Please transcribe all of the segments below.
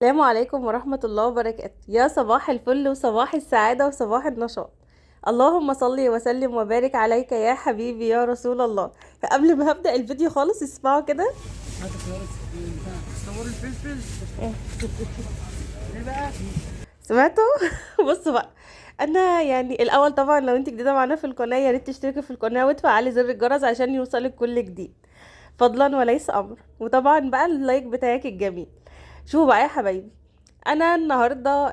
السلام عليكم ورحمة الله وبركاته. يا صباح الفل وصباح السعادة وصباح النشاط. اللهم صل وسلم وبارك عليك يا حبيبي يا رسول الله. فقبل ما هبدأ الفيديو خالص اسمعوا كده. هات خيارات تصور الفلفل. ايه بقى؟ سمعتوا؟ بصوا بقى، انا يعني الاول طبعا لو انت جديدة معانا في القناة يا ريت تشتركي في القناة وتفعلي زر الجرس عشان يوصلك كل جديد، فضلا وليس امر. وطبعا بقى اللايك بتاعك الجميل. شوفوا بقى يا حبايبي، انا النهارده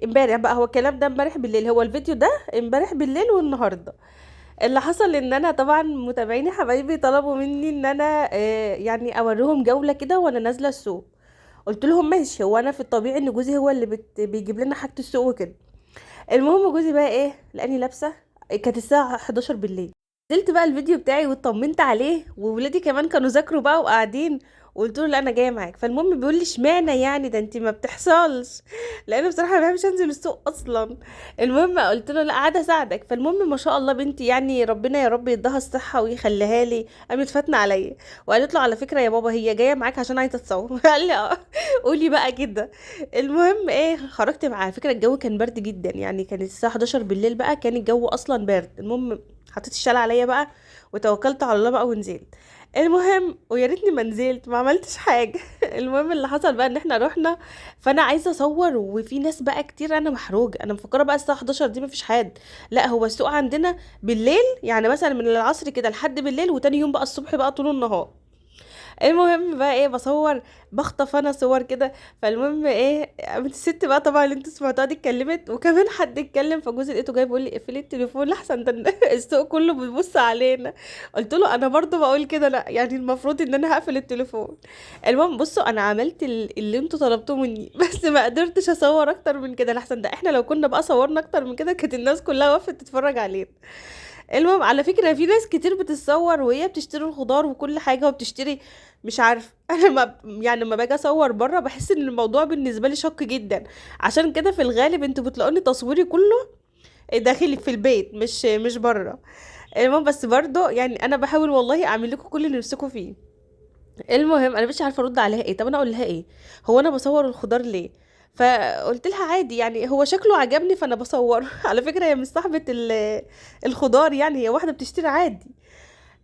امبارح بقى، هو الكلام ده امبارح بالليل، هو الفيديو ده امبارح بالليل. والنهارده اللي حصل ان انا طبعا متابعيني حبايبي طلبوا مني ان انا يعني اوريهم جولة كده وانا نازلة السوق. قلت لهم ماشي، هو انا في الطبيعي ان جوزي هو اللي بيجيب لنا حاجة السوق وكده. المهم جوزي بقى ايه، لاني لابسة، كانت الساعة 11 بالليل. نزلت بقى الفيديو بتاعي واطمنت عليه، وولادي كمان كانوا ذاكروا بقى وقاعدين، وقلت له لا انا جايه معاك. فالمهم بيقول لي اشمعنى يعني، ده انت ما بتحصلش، لان بصراحه ما بحبش انزل السوق اصلا. المهم قلت له لا قاعده اساعدك. فالمهم ما شاء الله بنتي يعني ربنا يا رب يديها الصحه ويخليها لي، قامت فاتنه عليا وقالت له على فكره يا بابا هي جايه معاك عشان عايزه تصور. قال لي اه. قولي بقى كده. المهم ايه، خرجت معاه. على فكره الجو كان برد جدا، يعني كانت الساعه 11 بالليل بقى، كان الجو اصلا بارد. المهم حطيت الشال عليا بقى وتوكلت على الله بقى ونزلت. المهم ويا ريتني ما نزلت، ما عملتش حاجه. المهم اللي حصل بقى ان احنا رحنا، فانا عايزه اصور وفي ناس بقى كتير، انا محروجه، انا مفكره بقى الساعه 11 دي مفيش حد. لا هو السوق عندنا بالليل، يعني مثلا من العصر كده لحد بالليل، وتاني يوم بقى الصبح بقى طول النهار. المهم بقى ايه، بصور، بخطف انا صور كده. فالمهم ايه، قامت الست بقى طبعا اللي انتوا سمعتوها دي اتكلمت، وكمان حد اتكلم، فجوزي لقيته جاي بيقول لي اقفلي التليفون لحسن ده السوق كله بيبص علينا. قلت له انا برضو بقول كده، لا يعني المفروض ان انا هقفل التليفون. المهم بصوا، انا عملت اللي انتوا طلبتوه مني بس ما قدرتش اصور اكتر من كده لحسن ده احنا لو كنا بقى صورنا اكتر من كده كانت الناس كلها وقفت تتفرج علينا. المهم على فكرة في ناس كتير بتتصور وهي بتشتري الخضار وكل حاجة وبتشتري، مش عارف. انا ما يعني لما باجي اصور بره بحس ان الموضوع بالنسبة لي شاق جدا. عشان كده في الغالب انتوا بتلاقوني تصويري كله داخلي في البيت، مش بره. المهم بس برضو يعني انا بحاول والله اعمل لكم كل اللي نفسكم فيه. المهم انا مش عارفه ارد عليها ايه، طب انا اقول لها ايه؟ هو انا بصور الخضار ليه؟ فقلت لها عادي يعني، هو شكله عجبني فانا بصوره. على فكره هي مش صاحبه الخضار، يعني هي واحده بتشتري عادي.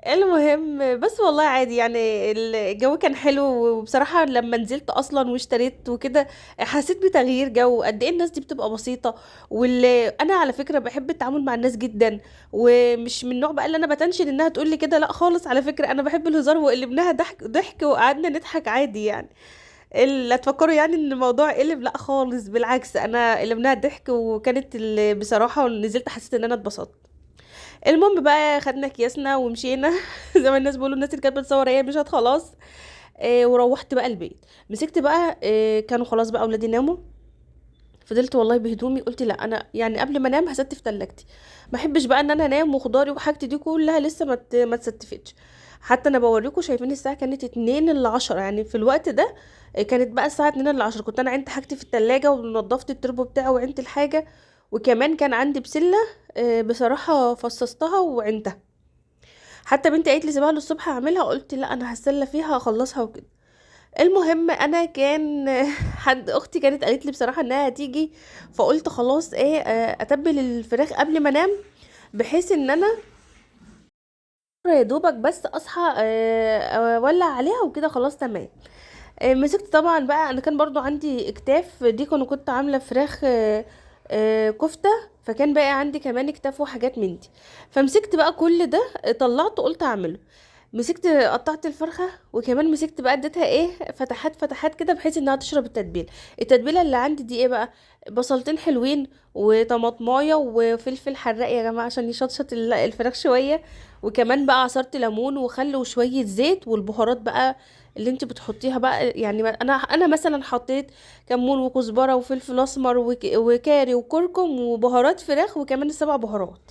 المهم بس والله عادي يعني، الجو كان حلو. وبصراحة لما نزلت أصلا واشتريت وكده حسيت بتغيير جو، قد ايه الناس دي بتبقى بسيطة. واللي أنا على فكرة بحب التعامل مع الناس جدا، ومش من النوع بقى اللي أنا بتنشن إنها تقولي كده، لا خالص. على فكرة أنا بحب الهزار، وقلبناها ضحك ضحك وقعدنا نضحك عادي يعني. لا تفكروا يعني ان الموضوع قلب، لا خالص، بالعكس انا قلبناها ضحك. وكانت بصراحة نزلت حسيت ان انا اتبسطت. المهم بقى خدنا اكياسنا ومشينا. زي ما الناس بيقولوا، الناس اللي كانت بتصور هي مشت خلاص. وروحت بقى البيت، مسكت بقى كانوا خلاص بقى اولادي ناموا. فضلت والله بهدومي، قلت لا انا يعني قبل ما انام هستف تلاجتي. ما احبش بقى ان انا انام وخضاري وحاجتي دي كلها لسه ما تستفتش. حتى انا بوريكم، شايفين الساعه كانت 2 ل 10 يعني في الوقت ده. كانت بقى الساعه 2 ل 10 كنت انا عندي حاجتي في التلاجة ونضفت التربو بتاعي وعندي الحاجه. وكمان كان عندي بسله، بصراحه فصصتها وعندها. حتى بنتي قالت لي سيبها للصبح اعملها، قلت لا انا هسلى فيها اخلصها وكده. المهم انا كان حد اختي كانت قالت لي بصراحه انها هتيجي، فقلت خلاص ايه، اتبل الفراخ قبل ما انام، بحيث ان انا يا دوبك بس اصحى اولع عليها وكده خلاص تمام. مسكت طبعا بقى، انا كان برضو عندي اكتاف دي كنت عامله فراخ كفته. فكان بقى عندي كمان اكتاف وحاجات من دي. فمسكت بقى كل ده، طلعته قلت اعمله. مسكت قطعت الفرخه، وكمان مسكت بقى اديتها ايه فتحات فتحات كده بحيث انها تشرب التتبيله اللي عندي دي ايه بقى، بصلتين حلوين وطماطمايه وفلفل حراق يا جماعه عشان يشطشط الفراخ شويه. وكمان بقى عصرت ليمون وخل وشويه زيت، والبهارات بقى اللي انت بتحطيها بقى يعني. انا مثلا حطيت كمون وكزبره وفلفل اسمر وكاري وكركم وبهارات فراخ وكمان السبع بهارات.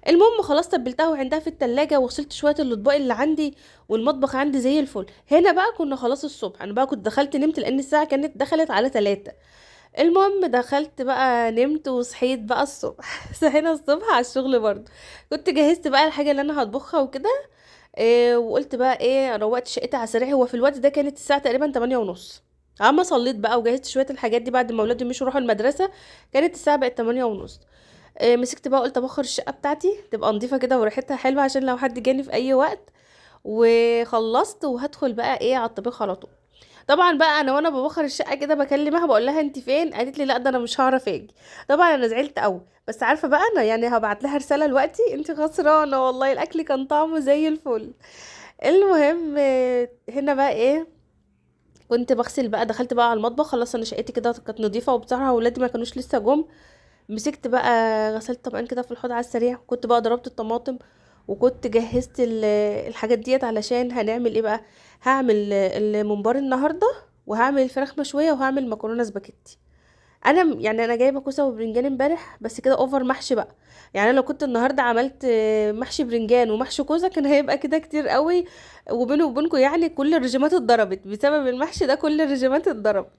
المهم خلاص تبلتها وعندها في التلاجة، وغسلت شوية الأطباق اللي عندي، والمطبخ عندي زي الفل. هنا بقى كنا خلاص الصبح، أنا بقى كنت دخلت نمت لأن الساعة كانت دخلت على 3. المهم دخلت بقى نمت وصحيت بقى الصبح. صحينا الصبح على الشغل برضه. كنت جهزت بقى الحاجة اللي أنا هطبخها وكده. وقلت بقى ايه، روقت شقتي على سريع. هو في الوقت ده كانت الساعة تقريبا 8:30. اما صليت بقى وجهزت شويه الحاجات دي بعد ما اولادي مشوا راحوا المدرسه، كانت الساعه بقت 8:30. مسكت بقى قلت ابخر الشقه بتاعتي تبقى نظيفه كده وريحتها حلوه عشان لو حد جاني في اي وقت. وخلصت وهدخل بقى ايه على الطبيخ على طول. طبعا بقى انا وانا ببخر الشقه كده بكلمها بقول لها انت فين، قالت لي لا ده انا مش هعرف اجي. طبعا انا زعلت قوي، بس عارفه بقى انا يعني هبعت لها رساله دلوقتي انت خسرانه والله الاكل كان طعمه زي الفل. المهم هنا بقى ايه، كنت بغسل بقى، دخلت بقى على المطبخ خلاص، انا شقتي كده كانت نظيفه وبصراحه ولادي ما كانوش لسه جم. مسكت بقى غسلت طبقين كده في الحوض على السريع، كنت بقى ضربت الطماطم وكنت جهزت الحاجات ديت علشان هنعمل ايه بقى. هعمل الممبار النهارده، وهعمل فراخ مشويه، وهعمل مكرونه سباكيتي. انا يعني انا جايبه كوسه وبرنجان امبارح بس كده اوفر محشي بقى. يعني أنا لو كنت النهارده عملت محشي برنجان ومحشي كوسه كان هيبقى كده كتير قوي. وبيني وبينكم يعني كل الرجيمات اتضربت بسبب المحشي ده، كل الرجيمات اتضربت.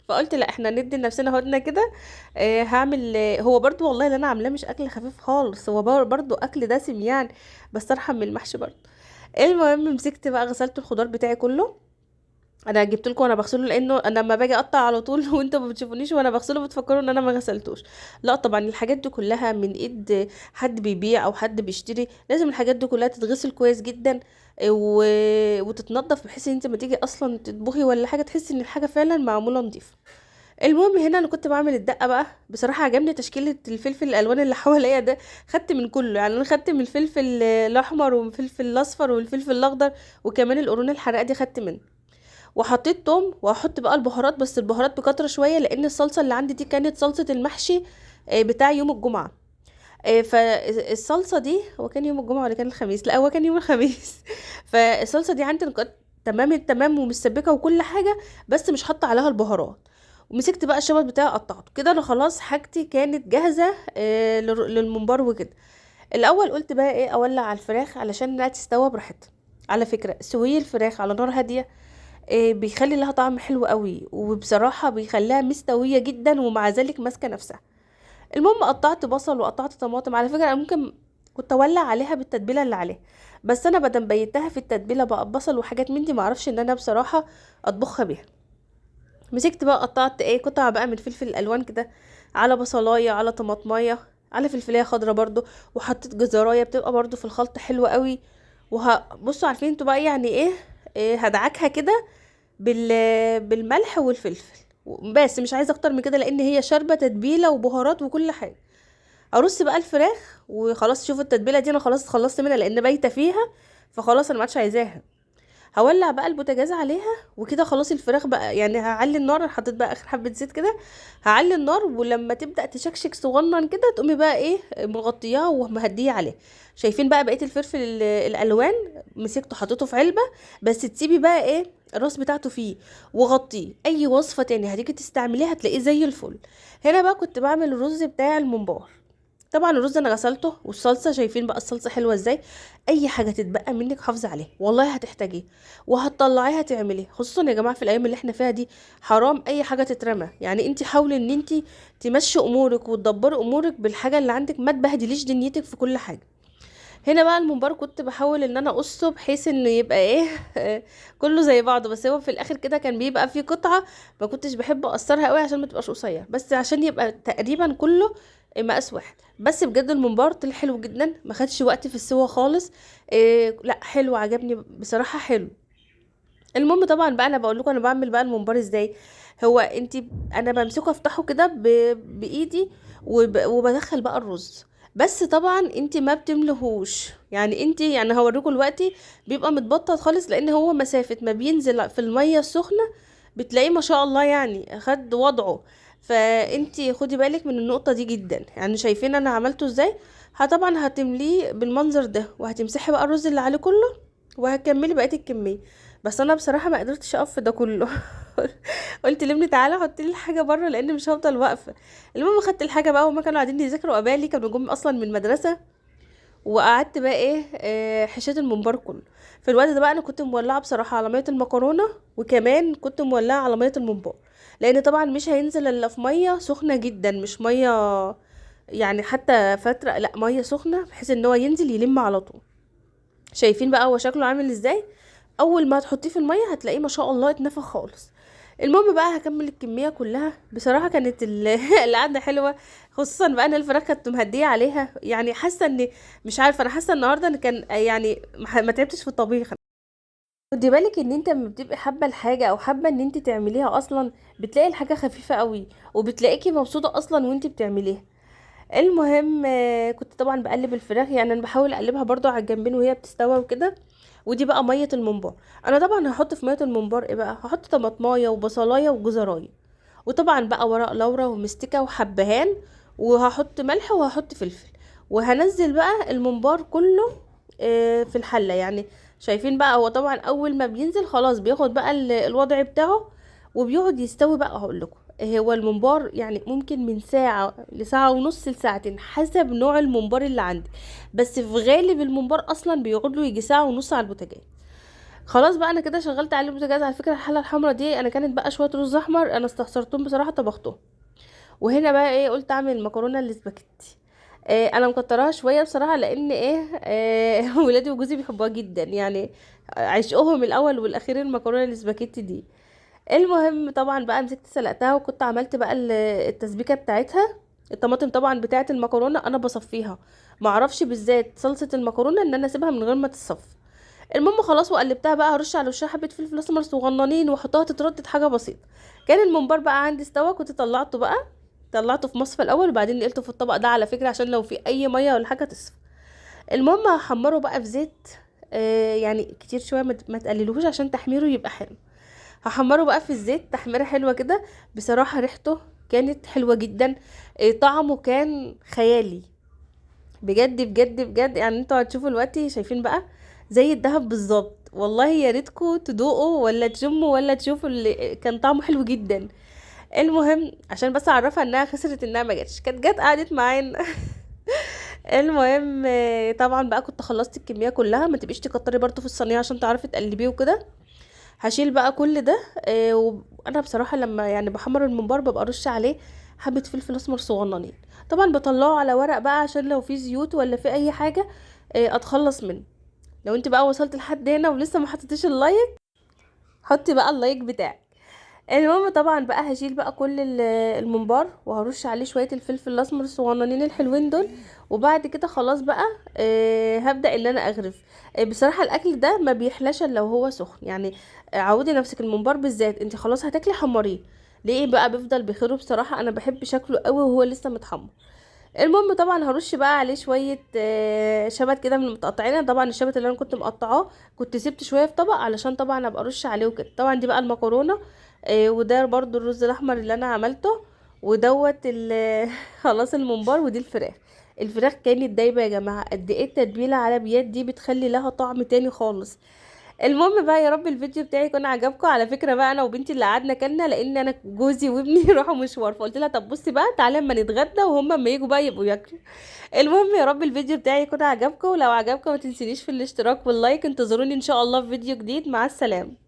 فقلت لا احنا ندي لنفسنا هدنه كده. هعمل هو برضو والله اللي انا عاملاه مش اكل خفيف خالص، هو برضو اكل دسم يعني، بس ارحم من المحشي برضو. المهم مسكت بقى غسلت الخضار بتاعي كله. انا جبت لكم وانا بغسله لانه انا لما باجي اقطع على طول وانتوا ما بتشوفونيش وانا بغسله بتفكروا ان انا ما غسلتوش. لا طبعا الحاجات دي كلها من ايد حد بيبيع او حد بيشتري، لازم الحاجات دي كلها تتغسل كويس جدا و... وتتنضف بحيث ان انت لما تيجي اصلا تطبخي ولا حاجه تحسي ان الحاجه فعلا معموله نظيفه. المهم هنا انا كنت بعمل الدقه بقى، بصراحه عجبني تشكيله الفلفل الالوان اللي حواليا ده. خدت من كله يعني، انا خدت من الفلفل الاحمر والفلفل الاصفر والفلفل الاخضر، وكمان القرون الحراقه دي خدت منه. وحطيت توم، وهحط بقى البهارات بس البهارات بكتره شويه لان الصلصه اللي عندي دي كانت صلصه المحشي بتاع يوم الجمعه. فالصلصه دي، هو كان يوم الجمعه ولا كان الخميس؟ لا هو كان يوم الخميس. فالصلصه دي عندي كانت تمام التمام ومسبكه وكل حاجه، بس مش حاطه عليها البهارات. ومسكت بقى الشبت بتاعي قطعته كده، انا خلاص حاجتي كانت جاهزه للممبار وكده. الاول قلت بقى ايه اولع على الفراخ علشان لا تستوى براحتها. على فكره سوي الفراخ على نار هاديه بيخلي لها طعم حلو قوي، وبصراحة بيخليها مستوية جدا ومع ذلك ماسكة نفسها. المهم قطعت بصل وقطعت طماطم، على فكرة انا ممكن كنت اولع عليها بالتتبيلة اللي عليها، بس انا بدل بيتها في التتبيلة بقى بصل وحاجات من دي معرفش ان انا بصراحة اطبخها بيها. مسكت بقى قطعت ايه قطع بقى من فلفل الالوان كده، على بصلاية على طماطماية على فلفلاية خضرة برضو، وحطيت جزراية بتبقى برضو في الخلط حلوة قوي. بصوا عارفين انتوا بقى يعني ايه، هدعكها كده بالملح والفلفل بس مش عايزه اكتر من كده لان هي شاربه تتبيله وبهارات وكل حاجه. ارص بقى الفراخ وخلاص، شوفوا التتبيله دي انا خلاص خلصت منها لان بايته فيها، فخلاص انا ما عادش عايزاها. هولع بقى البوتاجاز عليها وكده خلاص الفراخ بقى يعني هعلي النار، حطيت بقى اخر حبه زيت كده. هعلي النار ولما تبدا تشكشك صغنن كده تقومي بقى ايه مغطياها ومهديه عليها. شايفين بقى بقيه الفلفل الالوان، مسكته حطيته في علبه، بس تسيبي بقى ايه الراس بتاعته فيه وغطيه. اي وصفه تاني هتيجي تستعمليها هتلاقيه زي الفل. هنا بقى كنت بعمل الرز بتاع الممبار. طبعا الرز انا غسلته، والصلصه شايفين بقى الصلصه حلوه ازاي. اي حاجه تتبقى منك حافظي عليها والله هتحتاجيه وهتطلعيها تعمليه، خصوصا يا جماعه في الايام اللي احنا فيها دي حرام اي حاجه تترمى. يعني انت حاولي ان انت تمشي امورك وتدبري امورك بالحاجه اللي عندك، ما تبهدليش دنيتك في كل حاجه. هنا بقى الممبار كنت بحاول ان انا اقصه بحيث انه يبقى ايه كله زي بعضه، بس هو في الاخر كده كان بيبقى فيه قطعه ما كنتش بحب اقصرها قوي عشان ما تبقاش قصير، بس عشان يبقى تقريبا كله مقاس واحد. بس بجد الممبار طلع حلو جدا، ما خدش وقت في السوا خالص. إيه لا حلو عجبني بصراحه حلو. المهم طبعا بقى انا بقول لكم انا بعمل بقى الممبار ازاي. هو انا بمسكه افتحه كده بايدي وبدخل بقى الرز. بس طبعا انت ما بتملهوش، يعني انت يعني هوريكم دلوقتي بيبقى متبطط خالص لان هو مسافة ما بينزل في المية السخنة بتلاقيه ما شاء الله يعني خد وضعه. فانت خدي بالك من النقطة دي جدا، يعني شايفين انا عملته ازاي. طبعا هتمليه بالمنظر ده وهتمسحي بقى الرز اللي عليه كله وهكملي بقية الكمية. بس انا بصراحه ما قدرتش اقف في ده كله. قلت لابني تعالى حط لي الحاجه بره لان مش هفضل واقفه. المهم خدت الحاجه بقى وما كانوا قاعدين يذاكروا قبالي، كانوا جم اصلا من المدرسه. وقعدت بقى ايه حشيت الممبار كله. في الوقت ده بقى انا كنت مولعه بصراحه على ميه المكرونه، وكمان كنت مولعه على ميه الممبار، لان طبعا مش هينزل الا في ميه سخنه جدا مش ميه يعني حتى فتره، لا ميه سخنه بحيث ان هو ينزل يلم على طول. شايفين بقى هو شكله عامل ازاي. اول ما تحطيه في الميه هتلاقيه ما شاء الله اتنفخ خالص. المهم بقى هكمل الكميه كلها. بصراحه كانت القعده حلوه، خصوصا بقى ان الفراخ كانت مهديه عليها. يعني حاسه ان، مش عارفه، انا حاسه النهارده ان كان يعني ما تعبتش في الطبيخ. خدي بالك ان انت لما بتبقي حابه الحاجه او حابه ان انت تعمليها اصلا، بتلاقي الحاجه خفيفه قوي وبتلاقيكي مبسوطه اصلا وانت بتعمليها. المهم كنت طبعا بقلب الفراخ، يعني انا بحاول اقلبها برضو على الجنبين وهي بتستوى وكده. ودي بقى ميه الممبار. انا طبعا هحط في ميه الممبار ايه بقى، هحط طماطمايه وبصلايه وجزرايه، وطبعا بقى ورق لورا ومستكه وحبهان، وهحط ملح وهحط فلفل، وهنزل بقى الممبار كله في الحله يعني. شايفين بقى، هو طبعا اول ما بينزل خلاص بياخد بقى الوضع بتاعه وبيقعد يستوي بقى. هقول لكم، هو الممبار يعني ممكن من ساعة لساعة ونص لساعتين حسب نوع الممبار اللي عندي، بس في غالب الممبار اصلا بيقعد له يجي ساعة ونص على البوتاجاز. خلاص بقى انا كده شغلت على البوتاجاز. على فكرة الحلة الحمرا دي انا كانت بقى شوية رز احمر انا استخسرتهم بصراحة طبختهم. وهنا بقى ايه، قلت اعمل المكرونة الاسباجيتي. انا مكتراها شويه بصراحه، لان ايه ولادي وجوزي بيحبوها جدا يعني، عشقهم الاول والاخير المكرونه الاسباجيتي دي. المهم طبعا بقى مسكت سلقتها، وكنت عملت بقى التسبيكه بتاعتها. الطماطم طبعا بتاعت المكرونه انا بصفيها، معرفش بالذات صلصه المكرونه ان انا اسيبها من غير ما تتصفى. المهم خلاص وقلبتها بقى، هرش على وشها حبه فلفل اسمر صغننين واحطها تتردد حاجه بسيطه. كان الممبار بقى عندي استوى، كنت طلعته بقى، طلعته في مصفى الاول وبعدين نقلته في الطبق ده على فكره عشان لو في اي ميه ولا حاجه تصفى. المهم هحمره بقى في زيت يعني كتير شويه، ما تقللوهوش عشان تحميره يبقى حلو. هحمره بقى في الزيت تحميره حلوه كده. بصراحه ريحته كانت حلوه جدا، طعمه كان خيالي، بجد بجد بجد. يعني انتوا هتشوفوا دلوقتي شايفين بقى زي الدهب بالظبط. والله يا ريتكم تدوقوا ولا تشموا ولا تشوفوا، اللي كان طعمه حلو جدا. المهم عشان بس اعرفها انها خسرت انها ما جاتش، كانت جت قعدت معانا. المهم طبعا بقى كنت خلصت الكميه كلها. ما تبقيش تكتري برضو في الصينيه عشان تعرفي تقلبيه وكده. هشيل بقى كل ده. وانا بصراحه لما يعني بحمر الممبار ببقى ارش عليه حبه فلفل اسمر صغننين. طبعا بطلعه على ورق بقى عشان لو في زيوت ولا في اي حاجه اتخلص منه. لو انت بقى وصلت لحد هنا ولسه ما حطيتيش اللايك، حطي بقى اللايك بتاعك. المهم طبعا بقى هشيل بقى كل الممبار وهرش عليه شويه الفلفل الاسمر الصغننين الحلوين دول. وبعد كده خلاص بقى هبدا ان انا اغرف. بصراحه الاكل ده ما بيحلاش الا لو هو سخن يعني. عودي نفسك، الممبار بالذات انت خلاص هتاكلي حمريه، ليه بقى بيفضل بخيره. بصراحه انا بحب شكله قوي وهو لسه متحمر. المهم طبعا هرش بقى عليه شويه شبت كده من المتقطعين. طبعا الشبت اللي انا كنت مقطعاه كنت سبت شويه في طبق علشان طبعا ابقى ارش عليه وكده. طبعا دي بقى المكرونه، وده برضو الرز الاحمر اللي انا عملته، ودوت خلاص الممبار، ودي الفراخ. الفراخ كانت دايبه يا جماعه. قد ايه التتبيله على بيات دي بتخلي لها طعم تاني خالص. المهم بقى يا رب الفيديو بتاعي يكون عجبكم. على فكره بقى انا وبنتي اللي قعدنا كلنا، لان انا جوزي وابني راحوا مشوار، فقلت لها طب بصي بقى تعالى اما نتغدى وهم اما يجوا بقى يبقوا ياكلوا. المهم يا رب الفيديو بتاعي يكون عجبكم، ولو عجبكم ما تنسينيش في الاشتراك واللايك. انتظروني ان شاء الله في فيديو جديد. مع السلامه.